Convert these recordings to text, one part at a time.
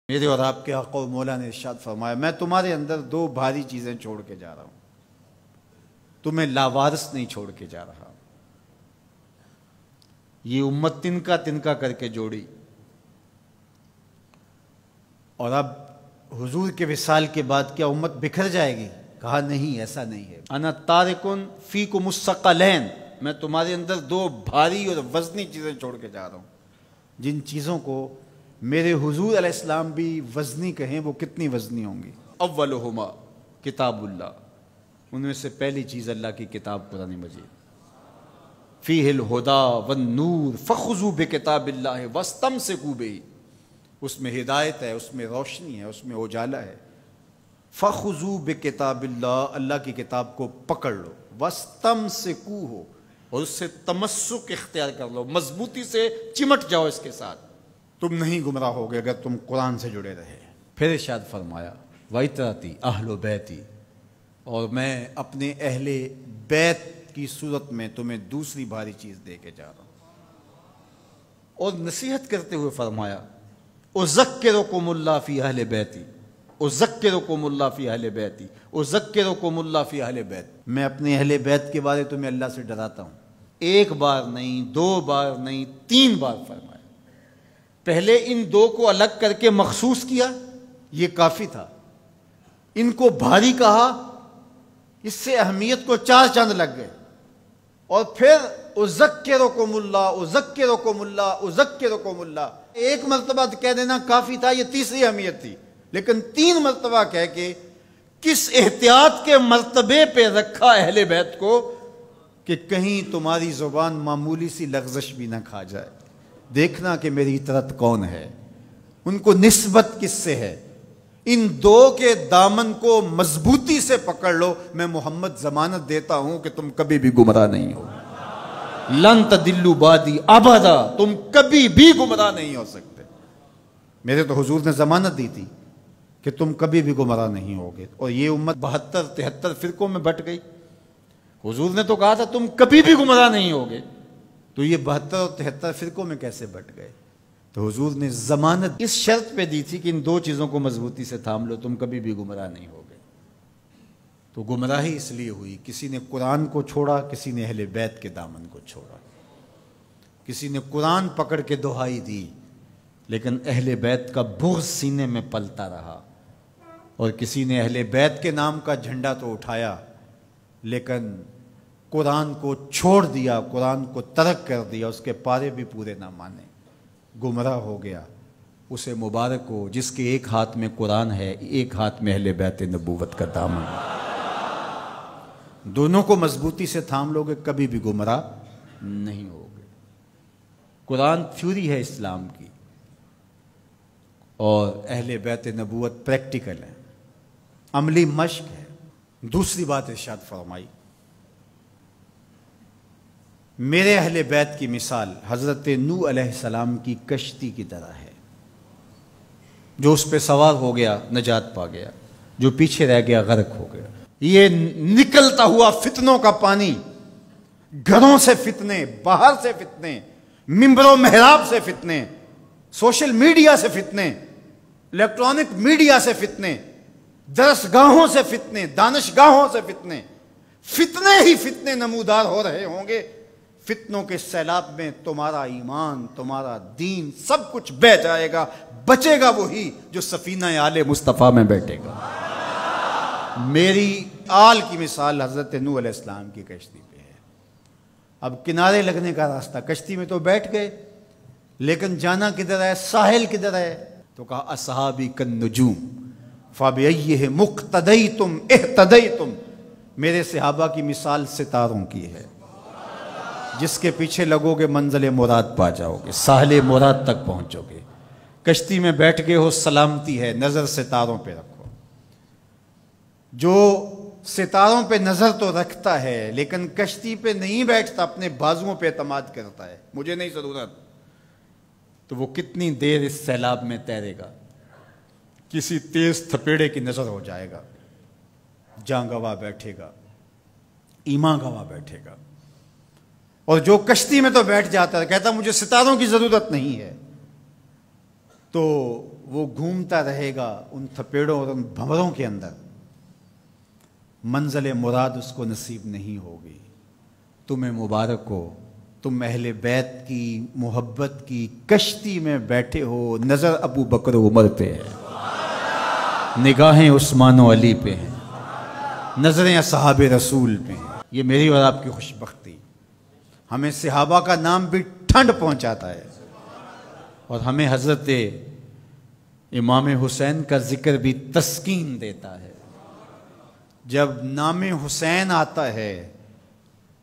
میرے اور آپ کے آقا و مولا نے ارشاد فرمایا، میں تمہارے اندر دو بھاری چیزیں چھوڑ کے جا رہا ہوں، تمہیں لاوارث نہیں چھوڑ کے جا رہا۔ یہ امت تنکا تنکا کر کے جوڑی، اور اب حضور کے وصال کے بعد کیا امت بکھر جائے گی؟ کہا نہیں، ایسا نہیں ہے۔ انا تارکن فیکم الثقلین، میں تمہارے اندر دو بھاری اور وزنی چیزیں چھوڑ کے جا رہا ہوں، جن چیزوں کو میرے حضور علیہ السلام بھی وزنی کہیں، وہ کتنی وزنی ہوں گی؟ اولہما کتاب اللہ، ان میں سے پہلی چیز اللہ کی کتاب قرآن مجید، فیہ الہدی والنور فخذوا بکتاب اللہ واستمسکوا بہ، اس میں ہدایت ہے، اس میں روشنی ہے، اس میں اجالا ہے۔ فخذوا بکتاب اللہ، اللہ کی کتاب کو پکڑ لو، واستمسکوا، اور اس سے تمسک اختیار کر لو، مضبوطی سے چمٹ جاؤ اس کے ساتھ، تم نہیں گمراہ ہوگے اگر تم قرآن سے جڑے رہے۔ پھر ارشاد فرمایا وَإِتْرَتِي أَهْلُ بَيْتِي، اور میں اپنے اہل بیت کی صورت میں تمہیں دوسری بھاری چیز دے کے جا رہا ہوں، اور نصیحت کرتے ہوئے فرمایا اذکرکم اللہ فی اہل بیتی، اذکرکم اللہ فی اہل بیتی، اذکرکم اللہ فی اہل بیت، میں اپنے اہل بیت کے بارے تمہیں اللہ سے ڈراتا ہوں۔ ایک بار نہیں، دو بار نہیں، 3 بار فرمایا۔ پہلے ان دو کو الگ کر کے مخصوص کیا، یہ کافی تھا، ان کو بھاری کہا، اس سے اہمیت کو 4 چاند لگ گئے، اور پھر اذکرکم اللہ، اذکرکم اللہ، اذکرکم اللہ، ایک مرتبہ کہہ دینا کافی تھا، یہ تیسری اہمیت تھی، لیکن 3 مرتبہ کہہ کے کس احتیاط کے مرتبے پہ رکھا اہل بیت کو کہ کہیں تمہاری زبان معمولی سی لغزش بھی نہ کھا جائے، دیکھنا کہ میری اطرت کون ہے، ان کو نسبت کس سے ہے، ان دو کے دامن کو مضبوطی سے پکڑ لو، میں محمد ضمانت دیتا ہوں کہ تم کبھی بھی گمراہ نہیں ہو، لن تضلوا بعدی ابدا، تم کبھی بھی گمراہ نہیں ہو سکتے۔ میرے تو حضور نے ضمانت دی تھی کہ تم کبھی بھی گمراہ نہیں ہوگے، اور یہ امت 72-73 فرقوں میں بٹ گئی۔ حضور نے تو کہا تھا تم کبھی بھی گمراہ نہیں ہوگے، تو یہ 72 اور 73 فرقوں میں کیسے بٹ گئے؟ تو حضور نے ضمانت اس شرط پہ دی تھی کہ ان 2 چیزوں کو مضبوطی سے تھام لو، تم کبھی بھی گمراہ نہیں ہوگے۔ تو گمراہی اس لیے ہوئی، کسی نے قرآن کو چھوڑا، کسی نے اہل بیت کے دامن کو چھوڑا، کسی نے قرآن پکڑ کے دہائی دی لیکن اہل بیت کا بغض سینے میں پلتا رہا، اور کسی نے اہل بیت کے نام کا جھنڈا تو اٹھایا لیکن قرآن کو چھوڑ دیا، قرآن کو ترک کر دیا، اس کے پارے بھی پورے نہ مانے، گمراہ ہو گیا۔ اسے مبارک ہو جس کے ایک ہاتھ میں قرآن ہے، ایک ہاتھ میں اہل بیت نبوت کا دامن ہے، دونوں کو مضبوطی سے تھام لوگے کبھی بھی گمراہ نہیں ہوگے۔ قرآن تھیوری ہے اسلام کی، اور اہل بیت نبوت پریکٹیکل ہے، عملی مشق ہے۔ دوسری بات ارشاد فرمائی، میرے اہل بیت کی مثال حضرت نوح علیہ السلام کی کشتی کی طرح ہے، جو اس پہ سوار ہو گیا نجات پا گیا، جو پیچھے رہ گیا غرق ہو گیا۔ یہ نکلتا ہوا فتنوں کا پانی، گھروں سے فتنے، باہر سے فتنے، ممبر و محراب سے فتنے، سوشل میڈیا سے فتنے، الیکٹرانک میڈیا سے فتنے، درس گاہوں سے فتنے، دانش گاہوں سے فتنے، فتنے ہی فتنے نمودار ہو رہے ہوں گے۔ فتنوں کے سیلاب میں تمہارا ایمان، تمہارا دین، سب کچھ بہہ جائے گا، بچے گا وہی جو سفینہ آل مصطفیٰ میں بیٹھے گا۔ میری آل کی مثال حضرت نوح علیہ السلام کی کشتی پہ ہے۔ اب کنارے لگنے کا راستہ، کشتی میں تو بیٹھ گئے لیکن جانا کدھر ہے، ساحل کدھر ہے؟ تو کہا اصحابی کالنجوم فبأیہم اقتدیتم اہتدیتم، میرے صحابہ کی مثال ستاروں کی ہے، جس کے پیچھے لگو گے منزل مراد پا جاؤ گے، ساحل مراد تک پہنچو گے۔ کشتی میں بیٹھ گئے ہو، سلامتی ہے، نظر ستاروں پہ رکھو۔ جو ستاروں پہ نظر تو رکھتا ہے لیکن کشتی پہ نہیں بیٹھتا، اپنے بازوؤں پہ اعتماد کرتا ہے، مجھے نہیں ضرورت، تو وہ کتنی دیر اس سیلاب میں تیرے گا؟ کسی تیز تھپیڑے کی نظر ہو جائے گا، جاں گواہ بیٹھے گا، ایمان گواہ بیٹھے گا۔ اور جو کشتی میں تو بیٹھ جاتا ہے، کہتا مجھے ستاروں کی ضرورت نہیں ہے، تو وہ گھومتا رہے گا ان تھپیڑوں اور ان بھنوروں کے اندر، منزل مراد اس کو نصیب نہیں ہوگی۔ تمہیں مبارک ہو، تم اہل بیت کی محبت کی کشتی میں بیٹھے ہو، نظر ابو بکر و عمر پہ ہے، نگاہیں عثمان و علی پہ ہیں، نظریں اصحاب رسول پہ ہیں۔ یہ میری اور آپ کی خوش بختی، ہمیں صحابہ کا نام بھی ٹھنڈ پہنچاتا ہے، اور ہمیں حضرت امام حسین کا ذکر بھی تسکین دیتا ہے۔ جب نام حسین آتا ہے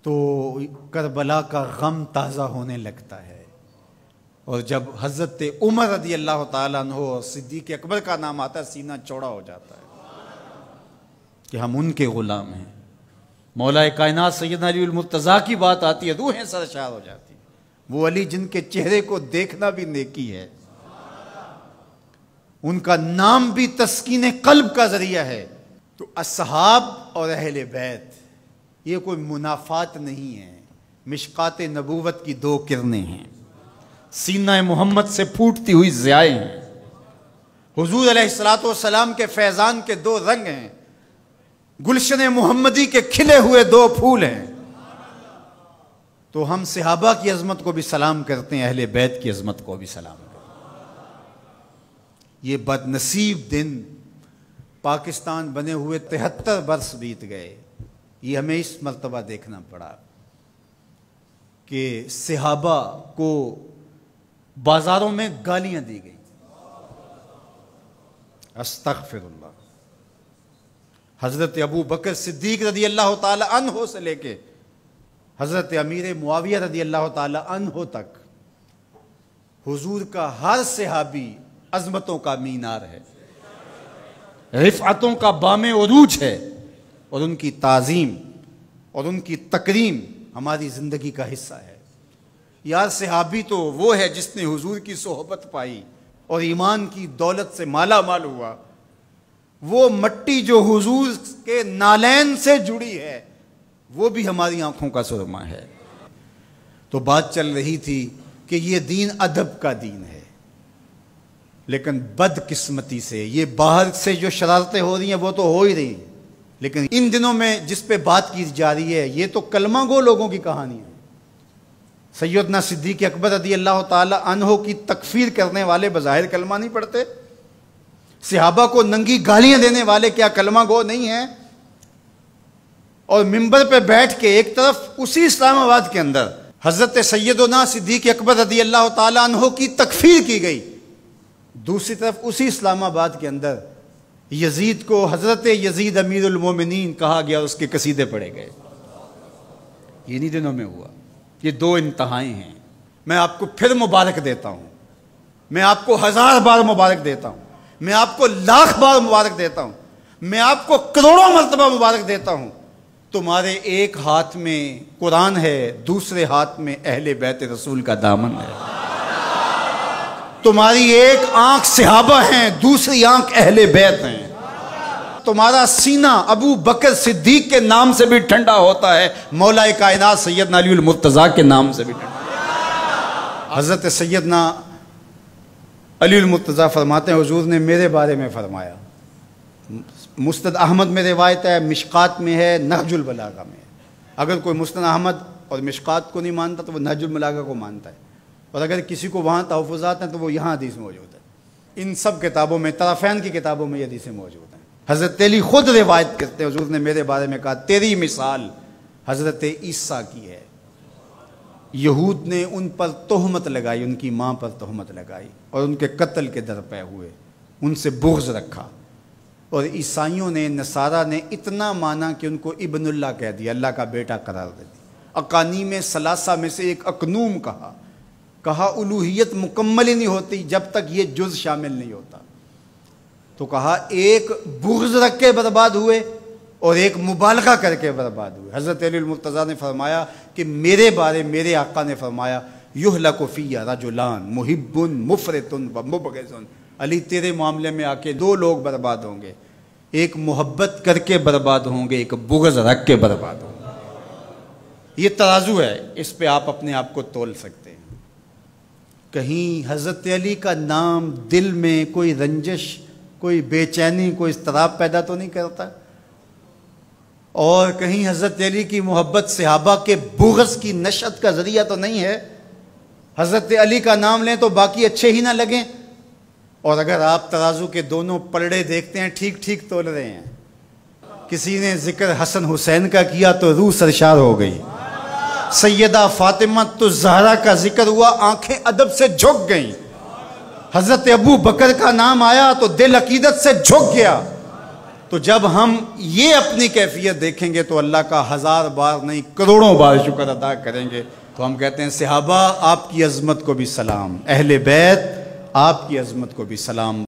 تو کربلا کا غم تازہ ہونے لگتا ہے، اور جب حضرت عمر رضی اللہ تعالیٰ عنہ اور صدیق اکبر کا نام آتا ہے سینہ چوڑا ہو جاتا ہے کہ ہم ان کے غلام ہیں۔ مولا کائنات سیدنا علی المرتضیٰ کی بات آتی ہے، روحیں سرشار ہو جاتی ہیں۔ وہ علی جن کے چہرے کو دیکھنا بھی نیکی ہے، ان کا نام بھی تسکین قلب کا ذریعہ ہے۔ تو اصحاب اور اہل بیت یہ کوئی منافات نہیں ہے، مشکات نبوت کی دو کرنیں ہیں، سینہ محمد سے پھوٹتی ہوئی ضیائیں ہیں، حضور علیہ السلام کے فیضان کے دو رنگ ہیں، گلشن محمدی کے کھلے ہوئے دو پھول ہیں۔ تو ہم صحابہ کی عظمت کو بھی سلام کرتے ہیں، اہل بیت کی عظمت کو بھی سلام کرتے ہیں۔ یہ بد نصیب دن پاکستان بنے ہوئے 73 برس بیت گئے، یہ ہمیں اس مرتبہ دیکھنا پڑا کہ صحابہ کو بازاروں میں گالیاں دی گئی، استغفر اللہ۔ حضرت ابو بکر صدیق رضی اللہ تعالی عنہ سے لے کے حضرت امیر معاویہ رضی اللہ تعالی عنہ تک حضور کا ہر صحابی عظمتوں کا مینار ہے، رفعتوں کا بام عروج ہے، اور ان کی تعظیم اور ان کی تکریم ہماری زندگی کا حصہ ہے۔ یار صحابی تو وہ ہے جس نے حضور کی صحبت پائی اور ایمان کی دولت سے مالا مال ہوا، وہ مٹی جو حضور کے نالین سے جڑی ہے وہ بھی ہماری آنکھوں کا سرما ہے۔ تو بات چل رہی تھی کہ یہ دین ادب کا دین ہے، لیکن بد قسمتی سے یہ باہر سے جو شرارتیں ہو رہی ہیں وہ تو ہو ہی رہی ہیں، لیکن ان دنوں میں جس پہ بات کی جا رہی ہے یہ تو کلمہ گو لوگوں کی کہانی ہے۔ سیدنا صدیق اکبر رضی اللہ تعالی عنہ کی تکفیر کرنے والے بظاہر کلمہ نہیں پڑھتے، صحابہ کو ننگی گالیاں دینے والے کیا کلمہ گو نہیں ہیں؟ اور منبر پہ بیٹھ کے ایک طرف اسی اسلام آباد کے اندر حضرت سیدنا صدیق اکبر رضی اللہ تعالی عنہ کی تکفیر کی گئی، دوسری طرف اسی اسلام آباد کے اندر یزید کو حضرت یزید امیر المومنین کہا گیا اور اس کے قصیدے پڑھے گئے۔ یہ انہی دنوں میں ہوا۔ یہ دو انتہائیں ہیں۔ میں آپ کو پھر مبارک دیتا ہوں، میں آپ کو 1000 بار مبارک دیتا ہوں، میں آپ کو 1,00,000 بار مبارک دیتا ہوں، میں آپ کو کروڑوں مرتبہ مبارک دیتا ہوں۔ تمہارے ایک ہاتھ میں قرآن ہے، دوسرے ہاتھ میں اہل بیت رسول کا دامن ہے۔ تمہاری ایک آنکھ صحابہ ہیں، دوسری آنکھ اہل بیت ہیں۔ تمہارا سینہ ابو بکر صدیق کے نام سے بھی ٹھنڈا ہوتا ہے، مولا کائنات سیدنا علی المرتضیٰ کے نام سے بھی ٹھنڈا۔ حضرت سیدنا علی المرتضیٰ فرماتے ہیں حضور نے میرے بارے میں فرمایا، مسند احمد میں روایت ہے، مشکات میں ہے، نہج البلاغہ میں ہے۔ اگر کوئی مسند احمد اور مشکات کو نہیں مانتا تو وہ نہج البلاغہ کو مانتا ہے، اور اگر کسی کو وہاں تحفظات ہیں تو وہ یہاں حدیث موجود ہے۔ ان سب کتابوں میں، طرفین کی کتابوں میں یہ حدیثیں موجود ہیں۔ حضرت علی خود روایت کرتے ہیں حضور نے میرے بارے میں کہا تیری مثال حضرت عیسیٰ کی ہے۔ یہود نے ان پر تہمت لگائی، ان کی ماں پر تہمت لگائی اور ان کے قتل کے درپے ہوئے، ان سے بغض رکھا، اور عیسائیوں نے، نصارہ نے اتنا مانا کہ ان کو ابن اللہ کہہ دیا، اللہ کا بیٹا قرار دے دیا۔ اقانیم ثلاثہ میں سے ایک اقنوم کہا الوہیت مکمل ہی نہیں ہوتی جب تک یہ جز شامل نہیں ہوتا۔ تو کہا ایک بغض رکھ کے برباد ہوئے اور ایک مبالغہ کر کے برباد ہوئے۔ حضرت علی المرتضیٰ نے فرمایا کہ میرے بارے میرے آقا نے فرمایا یہلک فی رجلان محب مفرط و مبغض۔ علی تیرے معاملے میں آ کے 2 لوگ برباد ہوں گے، ایک محبت کر کے برباد ہوں گے، ایک بغض رکھ کے برباد ہوں گے۔ یہ ترازو ہے، اس پہ آپ اپنے آپ کو تول سکتے ہیں۔ کہیں حضرت علی کا نام دل میں کوئی رنجش، کوئی بے چینی، کوئی اضطراب پیدا تو نہیں کرتا؟ اور کہیں حضرت علی کی محبت صحابہ کے بغض کی نشأت کا ذریعہ تو نہیں ہے؟ حضرت علی کا نام لیں تو باقی اچھے ہی نہ لگیں؟ اور اگر آپ ترازو کے دونوں پلڑے دیکھتے ہیں ٹھیک ٹھیک تول رہے ہیں، کسی نے ذکر حسن حسین کا کیا تو روح سرشار ہو گئی، سیدہ فاطمہ الزہرا کا ذکر ہوا آنکھیں ادب سے جھک گئیں، حضرت ابو بکر کا نام آیا تو دل عقیدت سے جھک گیا۔ تو جب ہم یہ اپنی کیفیت دیکھیں گے تو اللہ کا 1000 بار نہیں کروڑوں بار شکر ادا کریں گے۔ تو ہم کہتے ہیں صحابہ آپ کی عظمت کو بھی سلام، اہل بیت آپ کی عظمت کو بھی سلام۔